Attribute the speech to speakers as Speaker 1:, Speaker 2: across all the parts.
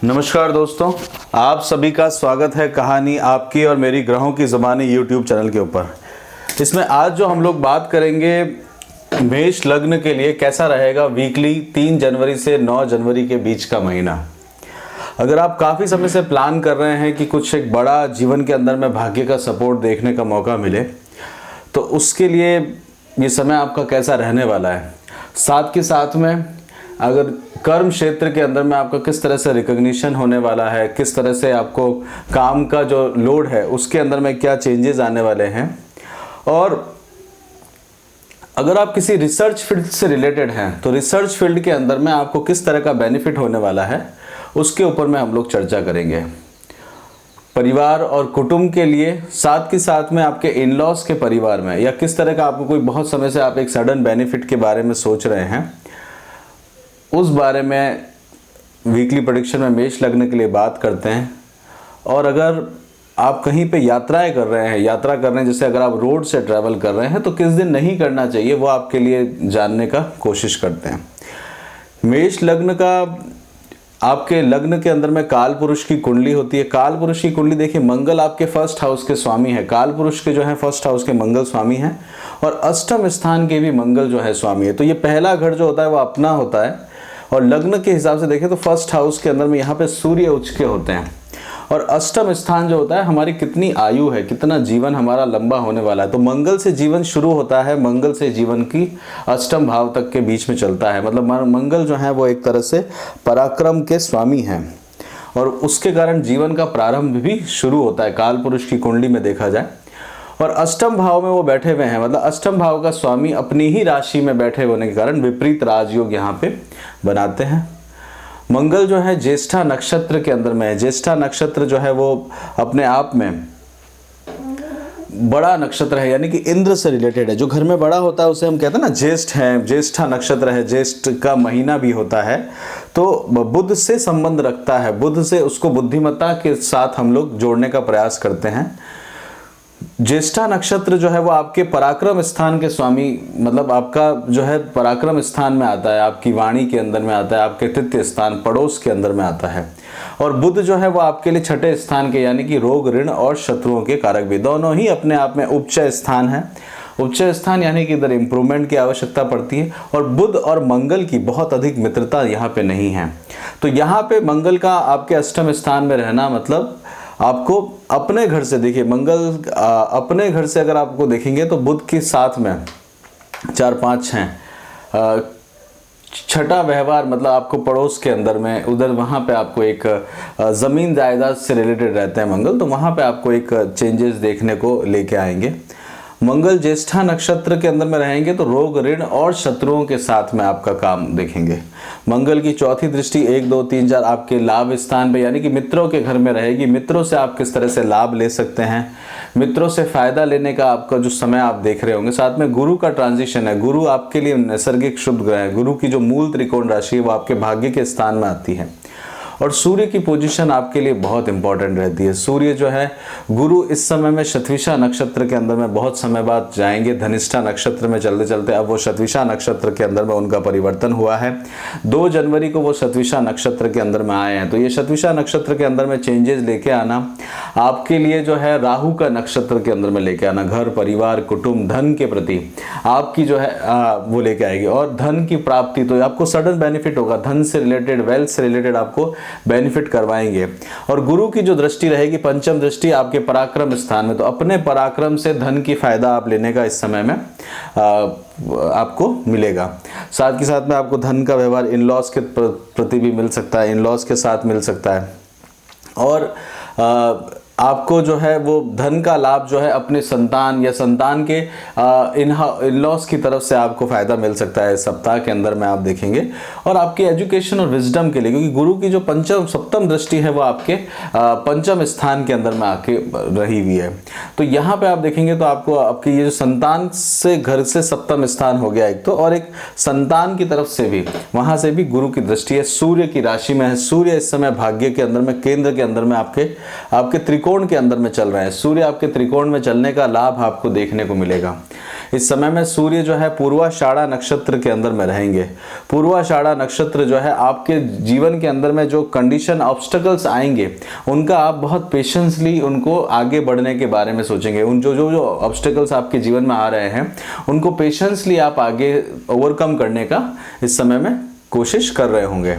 Speaker 1: नमस्कार दोस्तों, आप सभी का स्वागत है कहानी आपकी और मेरी ग्रहों की ज़बानी यूट्यूब चैनल के ऊपर। इसमें आज जो हम लोग बात करेंगे मेष लग्न के लिए कैसा रहेगा वीकली 3 जनवरी से 9 जनवरी के बीच का महीना। अगर आप काफ़ी समय से प्लान कर रहे हैं कि कुछ एक बड़ा जीवन के अंदर में भाग्य का सपोर्ट देखने का मौका मिले, तो उसके लिए ये समय आपका कैसा रहने वाला है। साथ के साथ में अगर कर्म क्षेत्र के अंदर में आपका किस तरह से रिकॉग्निशन होने वाला है, किस तरह से आपको काम का जो लोड है उसके अंदर में क्या चेंजेस आने वाले हैं, और अगर आप किसी रिसर्च फील्ड से रिलेटेड हैं तो रिसर्च फील्ड के अंदर में आपको किस तरह का बेनिफिट होने वाला है उसके ऊपर में हम लोग चर्चा करेंगे। परिवार और कुटुंब के लिए, साथ के साथ में आपके इन लॉज के परिवार में, या किस तरह का आपको कोई बहुत समय से आप एक सडन बेनिफिट के बारे में सोच रहे हैं, उस बारे में वीकली प्रेडिक्शन में मेष लग्न के लिए बात करते हैं। और अगर आप कहीं पे यात्राएं कर रहे हैं, जैसे अगर आप रोड से ट्रैवल कर रहे हैं तो किस दिन नहीं करना चाहिए वो आपके लिए जानने का कोशिश करते हैं। मेष लग्न का आपके लग्न के अंदर में काल पुरुष की कुंडली होती है। काल पुरुष की कुंडली देखिए, मंगल आपके फर्स्ट हाउस के स्वामी है। काल पुरुष के जो है फर्स्ट हाउस के मंगल स्वामी हैं और अष्टम स्थान के भी मंगल जो है स्वामी है। तो ये पहला घर जो होता है वो अपना होता है। और लग्न के हिसाब से देखें तो फर्स्ट हाउस के अंदर में यहाँ पे सूर्य उच्च के होते हैं, और अष्टम स्थान जो होता है हमारी कितनी आयु है, कितना जीवन हमारा लंबा होने वाला है। तो मंगल से जीवन शुरू होता है, मंगल से जीवन की अष्टम भाव तक के बीच में चलता है। मतलब मंगल जो है वो एक तरह से पराक्रम के स्वामी हैं और उसके कारण जीवन का प्रारंभ भी शुरू होता है काल पुरुष की कुंडली में देखा जाए। और अष्टम भाव में वो बैठे हुए हैं, मतलब अष्टम भाव का स्वामी अपनी ही राशि में बैठे होने के कारण विपरीत राजयोग यहाँ पे बनाते हैं। मंगल जो है ज्येष्ठा नक्षत्र के अंदर में है। ज्येष्ठा नक्षत्र जो है वो अपने आप में बड़ा नक्षत्र है, यानी कि इंद्र से रिलेटेड है। जो घर में बड़ा होता है उसे हम कहते हैं ना ज्येष्ठ है, ज्येष्ठा नक्षत्र है, ज्येष्ठ का महीना भी होता है। तो बुध से संबंध रखता है, बुध से उसको बुद्धिमत्ता के साथ हम लोग जोड़ने का प्रयास करते हैं। ज्येष्ठा नक्षत्र जो है वो आपके पराक्रम स्थान के स्वामी, मतलब आपका जो है पराक्रम स्थान में आता है, आपकी वाणी के अंदर में आता है, आपके तृतीय स्थान पड़ोस के अंदर में आता है। और बुध जो है वो आपके लिए छठे स्थान के, यानी कि रोग ऋण और शत्रुओं के कारक भी, दोनों ही अपने आप में उपचय स्थान है। उपचय स्थान यानी कि इधर इंप्रूवमेंट की आवश्यकता पड़ती है। और बुध और मंगल की बहुत अधिक मित्रता यहाँ पे नहीं है। तो यहाँ पे मंगल का आपके अष्टम स्थान में रहना मतलब आपको अपने घर से, देखिए मंगल अपने घर से अगर आपको देखेंगे तो बुध के साथ में 4, 5, 6 छठा व्यवहार, मतलब आपको पड़ोस के अंदर में उधर वहाँ पे आपको एक ज़मीन जायदाद से रिलेटेड रहते हैं मंगल, तो वहाँ पे आपको एक चेंजेस देखने को लेके आएंगे। मंगल ज्येष्ठा नक्षत्र के अंदर में रहेंगे तो रोग ऋण और शत्रुओं के साथ में आपका काम देखेंगे। मंगल की चौथी दृष्टि 1, 2, 3, 4 आपके लाभ स्थान पे, यानी कि मित्रों के घर में रहेगी। मित्रों से आप किस तरह से लाभ ले सकते हैं, मित्रों से फायदा लेने का आपका जो समय आप देख रहे होंगे। साथ में गुरु का ट्रांजिशन है, गुरु आपके लिए नैसर्गिक शुभ ग्रह है। गुरु की जो मूल त्रिकोण राशि है वो आपके भाग्य के स्थान में आती है। और सूर्य की पोजीशन आपके लिए बहुत इंपॉर्टेंट रहती है। सूर्य जो है गुरु इस समय में शतविषा नक्षत्र के अंदर में बहुत समय बाद जाएंगे, धनिष्ठा नक्षत्र में चलते चलते अब वो शतविषा नक्षत्र के अंदर में उनका परिवर्तन हुआ है। 2 जनवरी को वो शतविषा नक्षत्र के अंदर में आए हैं। तो ये शतविषा नक्षत्र के अंदर में चेंजेस लेके आना आपके लिए जो है राहु का नक्षत्र के अंदर में लेके आना, घर परिवार कुटुंब धन के प्रति आपकी जो है वो लेके आएगी। और धन की प्राप्ति तो आपको सडन बेनिफिट होगा, धन से रिलेटेड, वेल्थ से रिलेटेड आपको बेनिफिट करवाएंगे। और गुरु की जो दृष्टि रहेगी, पंचम दृष्टि आपके पराक्रम स्थान में, तो अपने पराक्रम से धन की फायदा आप लेने का इस समय में आपको मिलेगा। साथ के साथ में आपको धन का व्यवहार इन लॉज के प्रति भी मिल सकता है, इन लॉज के साथ मिल सकता है। और आपको जो है वो धन का लाभ जो है अपने संतान या संतान के इन लॉज की तरफ से आपको फायदा मिल सकता है इस सप्ताह के अंदर में आप देखेंगे। और आपकी एजुकेशन और विजडम के लिए, क्योंकि गुरु की जो पंचम सप्तम दृष्टि है वो आपके पंचम स्थान के अंदर में आके रही हुई है। तो यहाँ पे आप देखेंगे तो आपको आपकी ये जो संतान से घर से सप्तम स्थान हो गया एक तो, और एक संतान की तरफ से भी वहां से भी गुरु की दृष्टि है। सूर्य की राशि में है, सूर्य इस समय भाग्य के अंदर में, केंद्र के अंदर में आपके त्रिकोण के अंदर में चल रहे हैं। सूर्य आपके त्रिकोण में चलने का लाभ आपको देखने को मिलेगा। इस समय में सूर्य जो है पूर्वाषाढ़ा नक्षत्र के अंदर में रहेंगे। पूर्वाषाढ़ा नक्षत्र जो है आपके जीवन के अंदर में जो कंडीशन ऑब्स्टेकल्स आएंगे उनका आप बहुत पेशेंसली उनको आगे बढ़ने के बारे में सोचेंगे। उन जो जो जो ऑब्स्टेकल्स आपके जीवन में आ रहे हैं उनको पेशेंसली आप आगे ओवरकम करने का इस समय में कोशिश कर रहे होंगे।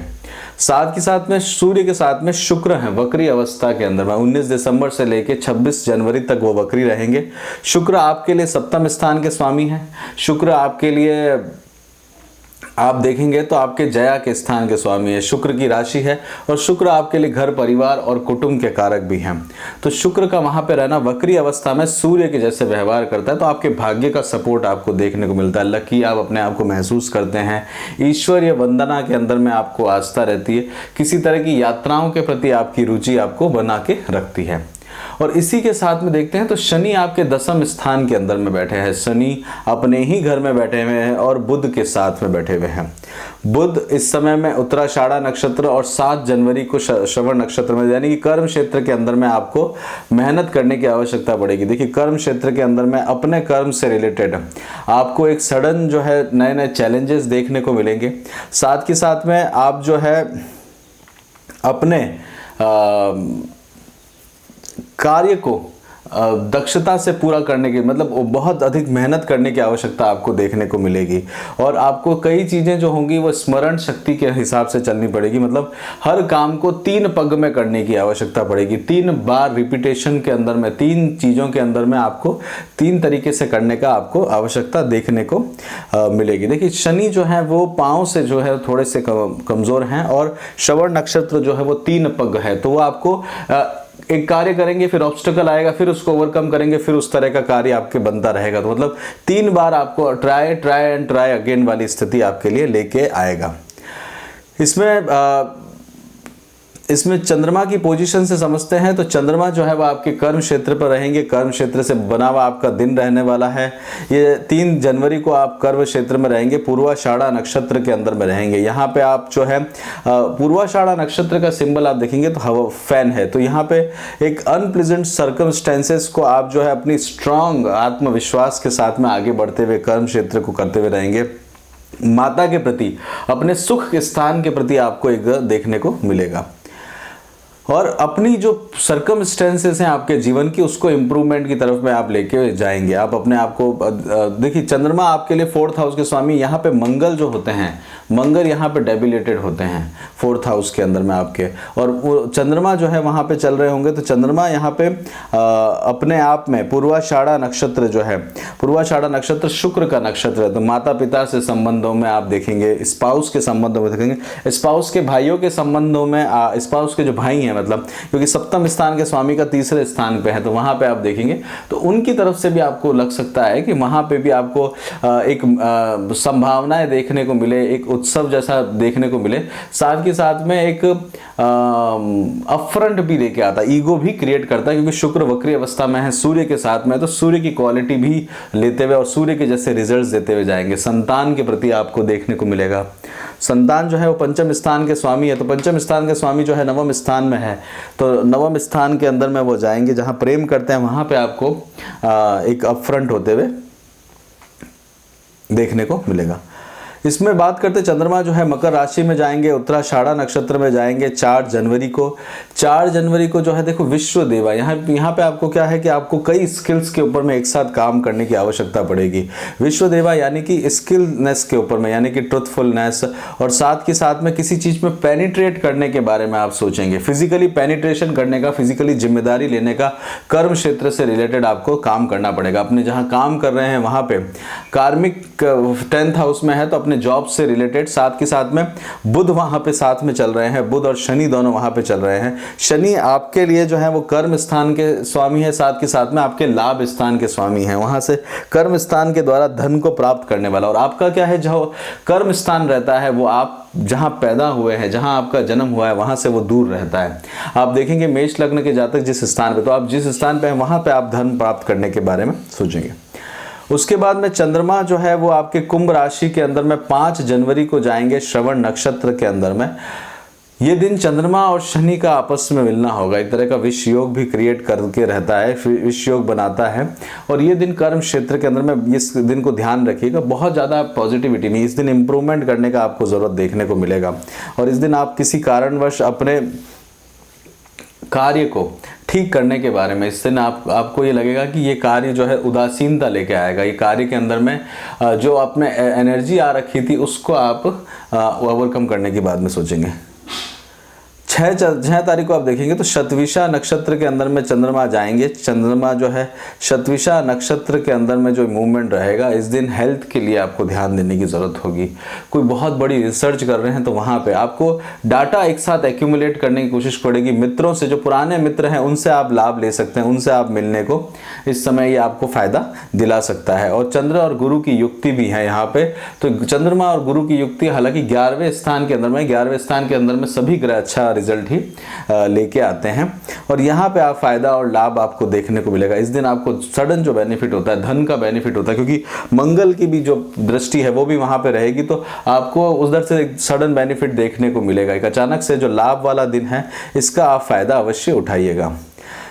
Speaker 1: साथ के साथ में सूर्य के साथ में शुक्र है वक्री अवस्था के अंदर में 19 दिसंबर से लेकर 26 जनवरी तक वो वक्री रहेंगे। शुक्र आपके लिए सप्तम स्थान के स्वामी हैं। शुक्र आपके लिए आप देखेंगे तो आपके जया के स्थान के स्वामी है। शुक्र की राशि है और शुक्र आपके लिए घर परिवार और कुटुंब के कारक भी हैं। तो शुक्र का वहां पे रहना वक्री अवस्था में सूर्य के जैसे व्यवहार करता है तो आपके भाग्य का सपोर्ट आपको देखने को मिलता है। लकी आप अपने आप को महसूस करते हैं। ईश्वरीय वंदना के अंदर में आपको आस्था रहती है। किसी तरह की यात्राओं के प्रति आपकी रुचि आपको बना के रखती है। और इसी के साथ में देखते हैं तो शनि आपके दसम स्थान के अंदर में बैठे हैं। शनि अपने ही घर में बैठे हुए हैं और बुध के साथ में बैठे हुए हैं। बुध इस समय में उत्तराषाढ़ा नक्षत्र और 7 जनवरी को श्रवण नक्षत्र में, यानी कि कर्म क्षेत्र के अंदर में आपको मेहनत करने की आवश्यकता पड़ेगी। देखिए कर्म क्षेत्र के अंदर में अपने कर्म से रिलेटेड आपको एक सडन जो है नए नए चैलेंजेस देखने को मिलेंगे। साथ के साथ में आप जो है अपने कार्य को दक्षता से पूरा करने की मतलब बहुत अधिक मेहनत करने की आवश्यकता आपको देखने को मिलेगी। और आपको कई चीज़ें जो होंगी वो स्मरण शक्ति के हिसाब से चलनी पड़ेगी। मतलब हर काम को 3 पग में करने की आवश्यकता पड़ेगी। 3 बार रिपीटेशन के अंदर में 3 चीज़ों के अंदर में आपको 3 तरीके से करने का आपको आवश्यकता देखने को मिलेगी। देखिए शनि जो है वो पाँव से जो है थोड़े से कमज़ोर हैं और श्रवण नक्षत्र जो है वो 3 पग है। तो वो आपको एक कार्य करेंगे, फिर ऑब्स्टेकल आएगा, फिर उसको ओवरकम करेंगे, फिर उस तरह का कार्य आपके बनता रहेगा। तो मतलब 3 बार आपको ट्राई एंड ट्राई अगेन वाली स्थिति आपके लिए लेके आएगा। इसमें चंद्रमा की पोजीशन से समझते हैं तो चंद्रमा जो है वो आपके कर्म क्षेत्र पर रहेंगे। कर्म क्षेत्र से बना हुआ आपका दिन रहने वाला है। ये 3 जनवरी को आप कर्म क्षेत्र में रहेंगे, पूर्वाषाढ़ा नक्षत्र के अंदर में रहेंगे। यहाँ पे आप जो है पूर्वाषाढ़ा नक्षत्र का सिंबल आप देखेंगे तो हवा फैन है। तो यहाँ पे एक अनप्लेजेंट सर्कमस्टेंसेस को आप जो है अपनी स्ट्रांग आत्मविश्वास के साथ में आगे बढ़ते हुए कर्म क्षेत्र को करते हुए रहेंगे। माता के प्रति, अपने सुख के स्थान के प्रति आपको एक देखने को मिलेगा। और अपनी जो सर्कमस्टेंसेस हैं आपके जीवन की उसको इम्प्रूवमेंट की तरफ में आप लेके जाएंगे। आप अपने आप को देखिए चंद्रमा आपके लिए 4th हाउस के स्वामी। यहाँ पे मंगल जो होते हैं, मंगल यहाँ पे डेबिलेटेड होते हैं 4th हाउस के अंदर में आपके। और वो चंद्रमा जो है वहाँ पे चल रहे होंगे तो चंद्रमा यहाँ पे अपने आप में पूर्वाषाढ़ा नक्षत्र जो है, पूर्वाषाढ़ा नक्षत्र शुक्र का नक्षत्र है। तो माता पिता से संबंधों में आप देखेंगे, स्पाउस के संबंधों में देखेंगे, स्पाउस के भाइयों के संबंधों में, स्पाउस के जो भाई हैं मतलब, क्योंकि सप्तम स्थान के स्वामी का 3रे स्थान पे है तो वहां पे आप देखेंगे तो उनकी तरफ से भी आपको लग सकता है कि वहां पे भी आपको एक संभावनाएं देखने को मिले, एक उत्सव जैसा देखने को मिले। साथ के साथ में एक अपफ्रंट भी लेके आता, ईगो भी क्रिएट करता है, क्योंकि शुक्र वक्री अवस्था में है सूर्य के साथ में, तो सूर्य की क्वालिटी भी लेते हुए और सूर्य के जैसे रिजल्ट्स देते हुए जाएंगे। संतान के प्रति आपको देखने को मिलेगा। संतान जो है वो पंचम स्थान के स्वामी है। तो पंचम स्थान के स्वामी जो है नवम स्थान में है, तो नवम स्थान के अंदर में वो जाएंगे जहां प्रेम करते हैं, वहां पे आपको एक अपफ्रंट होते हुए देखने को मिलेगा। इसमें बात करते चंद्रमा जो है मकर राशि में जाएंगे, उत्तराषाढ़ा नक्षत्र में जाएंगे 4 जनवरी को। 4 जनवरी को जो है देखो विश्व देवा, यहाँ पे आपको क्या है कि आपको कई स्किल्स के ऊपर में एक साथ काम करने की आवश्यकता पड़ेगी। विश्व देवा यानी कि स्किलनेस के ऊपर में, यानी कि ट्रुथफुलनेस, और साथ के साथ में किसी चीज में पेनिट्रेट करने के बारे में आप सोचेंगे, फिजिकली पेनिट्रेशन करने का, फिजिकली जिम्मेदारी लेने का, कर्म क्षेत्र से रिलेटेड आपको काम करना पड़ेगा। अपने जहाँ काम कर रहे हैं वहाँ पे कार्मिक 10th हाउस में है तो अपने जॉब से रिलेटेड, साथ के साथ में बुध वहां पे साथ में चल रहे हैं, बुध और शनि दोनों वहां पे चल रहे हैं। शनि आपके लिए जो है वो कर्म स्थान के स्वामी है, साथ के साथ में आपके लाभ स्थान के स्वामी हैं। वहां से कर्म स्थान के द्वारा धन को प्राप्त करने वाला, और आपका क्या है, जो कर्म स्थान रहता है वो आप जहां पैदा हुए हैं, जहां आपका जन्म हुआ है वहां से वो दूर रहता है। आप देखेंगे मेष लग्न के जातक जिस स्थान पे, तो आप जिस स्थान पे हैं वहां पे आप धन प्राप्त करने के बारे में सोचेंगे। उसके बाद में चंद्रमा जो है वो आपके कुंभ राशि के अंदर में 5 जनवरी को जाएंगे श्रवण नक्षत्र के अंदर में। ये दिन चंद्रमा और शनि का आपस में मिलना होगा, एक तरह का विष योग भी क्रिएट करके रहता है, विष योग बनाता है। और ये दिन कर्म क्षेत्र के अंदर में, इस दिन को ध्यान रखिएगा, बहुत ज़्यादा पॉजिटिविटी नहीं, इस दिन इंप्रूवमेंट करने का आपको ज़रूरत देखने को मिलेगा। और इस दिन आप किसी कारणवश अपने कार्य को ठीक करने के बारे में, इस दिन आपको ये लगेगा कि ये कार्य जो है उदासीनता लेके आएगा। ये कार्य के अंदर में जो आपने एनर्जी आ रखी थी उसको आप ओवरकम करने की बाद में सोचेंगे। 6 तारीख को आप देखेंगे तो शतविशा नक्षत्र के अंदर में चंद्रमा जाएंगे। चंद्रमा जो है शतविशा नक्षत्र के अंदर में जो मूवमेंट रहेगा, इस दिन हेल्थ के लिए आपको ध्यान देने की ज़रूरत होगी। कोई बहुत बड़ी रिसर्च कर रहे हैं तो वहाँ पे आपको डाटा एक साथ एक्यूमुलेट करने की कोशिश पड़ेगी। मित्रों से, जो पुराने मित्र हैं उनसे आप लाभ ले सकते हैं, उनसे आप मिलने को इस समय ये आपको फ़ायदा दिला सकता है। और चंद्र और गुरु की युक्ति भी है यहाँ पे, तो चंद्रमा और गुरु की युक्ति हालांकि 11वें स्थान के अंदर में, 11वें स्थान के अंदर में सभी ग्रह अच्छा रिजल्ट ही लेके आते हैं। और यहाँ पे आप फायदा और लाभ आपको देखने को मिलेगा। इस दिन आपको सडन जो बेनिफिट होता है, धन का बेनिफिट होता है, क्योंकि मंगल की भी जो दृष्टि है वो भी वहां पे रहेगी, तो आपको उधर से सडन बेनिफिट देखने को मिलेगा। एक अचानक से जो लाभ वाला दिन है, इसका आप फायदा अवश्य उठाइएगा।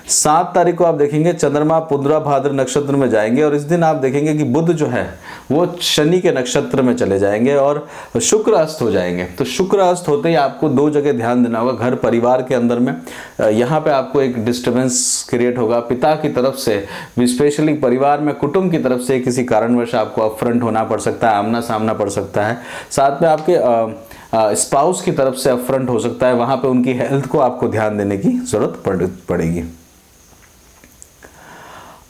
Speaker 1: 7 तारीख को आप देखेंगे चंद्रमा पुनरा भाद्र नक्षत्र में जाएंगे, और इस दिन आप देखेंगे कि बुध जो है वो शनि के नक्षत्र में चले जाएंगे और शुक्र अस्त हो जाएंगे। तो शुक्र अस्त होते ही आपको 2 जगह ध्यान देना होगा। घर परिवार के अंदर में यहाँ पे आपको एक डिस्टर्बेंस क्रिएट होगा पिता की तरफ से, स्पेशली परिवार में कुटुंब की तरफ से किसी कारणवश आपको अपफ्रंट होना पड़ सकता है, आमना सामना पड़ सकता है। साथ में आपके स्पाउस की तरफ से अपफ्रंट हो सकता है, वहाँ पे उनकी हेल्थ को आपको ध्यान देने की जरूरत पड़ेगी।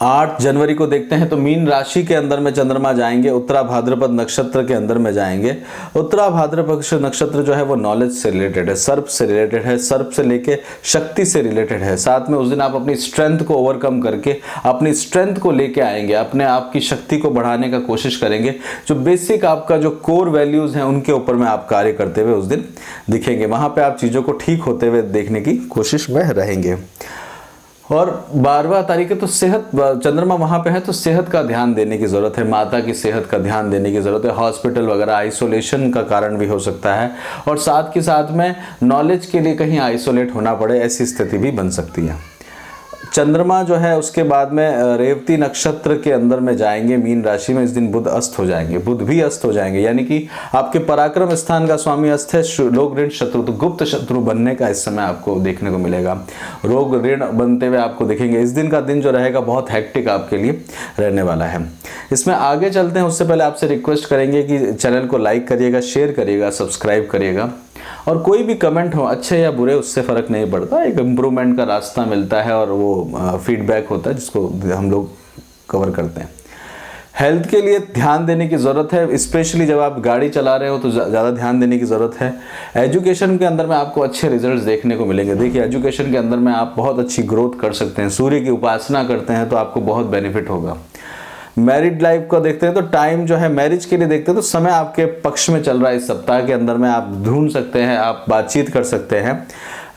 Speaker 1: 8 जनवरी को देखते हैं तो मीन राशि के अंदर में चंद्रमा जाएंगे, उत्तरा भाद्रपद नक्षत्र के अंदर में जाएंगे। उत्तरा भाद्रपद नक्षत्र जो है वो नॉलेज से रिलेटेड है, सर्प से रिलेटेड है, सर्प से लेके शक्ति से रिलेटेड है। साथ में उस दिन आप अपनी स्ट्रेंथ को ओवरकम करके अपनी स्ट्रेंथ को लेके आएंगे, अपने आप की शक्ति को बढ़ाने का कोशिश करेंगे। जो बेसिक आपका जो कोर वैल्यूज हैं उनके ऊपर में आप कार्य करते हुए उस दिन दिखेंगे। वहां पे आप चीजों को ठीक होते हुए देखने की कोशिश में रहेंगे। और 12वां तारीख है तो सेहत, चंद्रमा वहां पे है तो सेहत का ध्यान देने की जरूरत है, माता की सेहत का ध्यान देने की जरूरत है। हॉस्पिटल वगैरह आइसोलेशन का कारण भी हो सकता है, और साथ के साथ में नॉलेज के लिए कहीं आइसोलेट होना पड़े, ऐसी स्थिति भी बन सकती है। चंद्रमा जो है उसके बाद में रेवती नक्षत्र के अंदर में जाएंगे मीन राशि में। इस दिन बुध अस्त हो जाएंगे, बुध भी अस्त हो जाएंगे, यानी कि आपके पराक्रम स्थान का स्वामी अस्त है। रोग ऋण शत्रु, तो गुप्त शत्रु बनने का इस समय आपको देखने को मिलेगा, रोग ऋण बनते हुए आपको देखेंगे। इस दिन का दिन जो रहेगा बहुत हेक्टिक आपके लिए रहने वाला है। इसमें आगे चलते हैं, उससे पहले आपसे रिक्वेस्ट करेंगे कि चैनल को लाइक करिएगा, शेयर करिएगा, सब्सक्राइब करिएगा, और कोई भी कमेंट हो अच्छे या बुरे उससे फ़र्क नहीं पड़ता, एक इम्प्रूवमेंट का रास्ता मिलता है और वो फीडबैक होता है जिसको हम लोग कवर करते हैं। हेल्थ के लिए ध्यान देने की ज़रूरत है, स्पेशली जब आप गाड़ी चला रहे हो तो ज़्यादा ध्यान देने की ज़रूरत है। एजुकेशन के अंदर में आपको अच्छे रिजल्ट्स देखने को मिलेंगे। देखिए एजुकेशन के अंदर में आप बहुत अच्छी ग्रोथ कर सकते हैं। सूर्य की उपासना करते हैं तो आपको बहुत बेनिफिट होगा। मैरिड लाइफ को देखते हैं तो टाइम जो है मैरिज के लिए देखते हैं तो समय आपके पक्ष में चल रहा है। इस सप्ताह के अंदर में आप ढूंढ सकते हैं, आप बातचीत कर सकते हैं।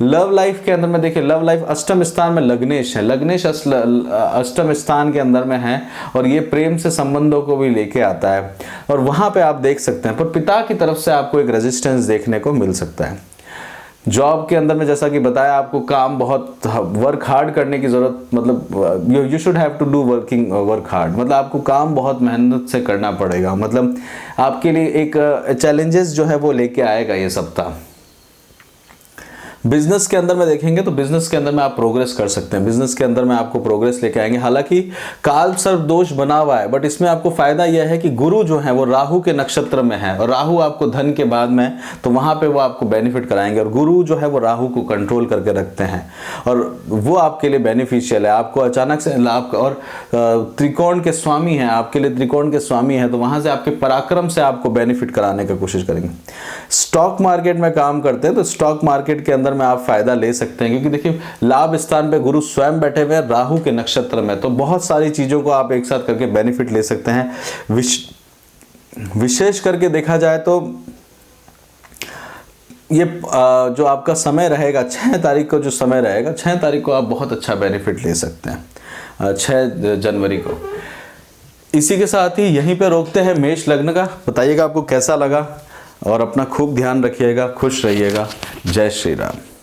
Speaker 1: लव लाइफ के अंदर में देखिए, लव लाइफ अष्टम स्थान में लग्नेश है, लग्नेश अष्टम स्थान के अंदर में है, और ये प्रेम से संबंधों को भी लेके आता है, और वहां पे आप देख सकते हैं पर पिता की तरफ से आपको एक रेजिस्टेंस देखने को मिल सकता है। जॉब के अंदर में जैसा कि बताया आपको काम बहुत वर्क हार्ड करने की जरूरत, मतलब you should have to do work hard, मतलब आपको काम बहुत मेहनत से करना पड़ेगा, मतलब आपके लिए एक चैलेंजेस जो है वो लेके आएगा ये सप्ताह। बिजनेस के अंदर में देखेंगे तो बिजनेस के अंदर में आप प्रोग्रेस कर सकते हैं, बिजनेस के अंदर में आपको प्रोग्रेस लेके आएंगे। हालांकि काल सर्प दोष बना हुआ है, बट इसमें आपको फायदा यह है कि गुरु जो है वो राहु के नक्षत्र में है, और राहु आपको धन के बाद में, तो वहां पे वो आपको बेनिफिट कराएंगे। और गुरु जो है वो राहु को कंट्रोल करके रखते हैं, और वो आपके लिए बेनिफिशियल है, आपको अचानक से लाभ। और त्रिकोण के स्वामी हैं, आपके लिए त्रिकोण के स्वामी है, तो वहां से आपके पराक्रम से आपको बेनिफिट कराने की कोशिश करेंगे। स्टॉक मार्केट में काम करते हैं तो स्टॉक मार्केट के अंदर में आप फायदा ले सकते हैं, क्योंकि देखिए लाभ स्थान पे गुरु स्वयं बैठे हुए हैं राहु के नक्षत्र में, तो बहुत सारी चीजों को आप एक साथ करके बेनिफिट ले सकते हैं। विशेष करके देखा जाए तो ये जो आपका समय रहेगा 6 तारीख को, जो समय रहेगा 6 तारीख को आप बहुत अच्छा बेनिफिट ले सकते हैं, 6 जनवरी को। इसी के साथ ही यहीं पे रोकते हैं मेष लग्न का। बताइएगा आपको कैसा लगा, और अपना खूब ध्यान रखिएगा, खुश रहिएगा। जय श्री राम।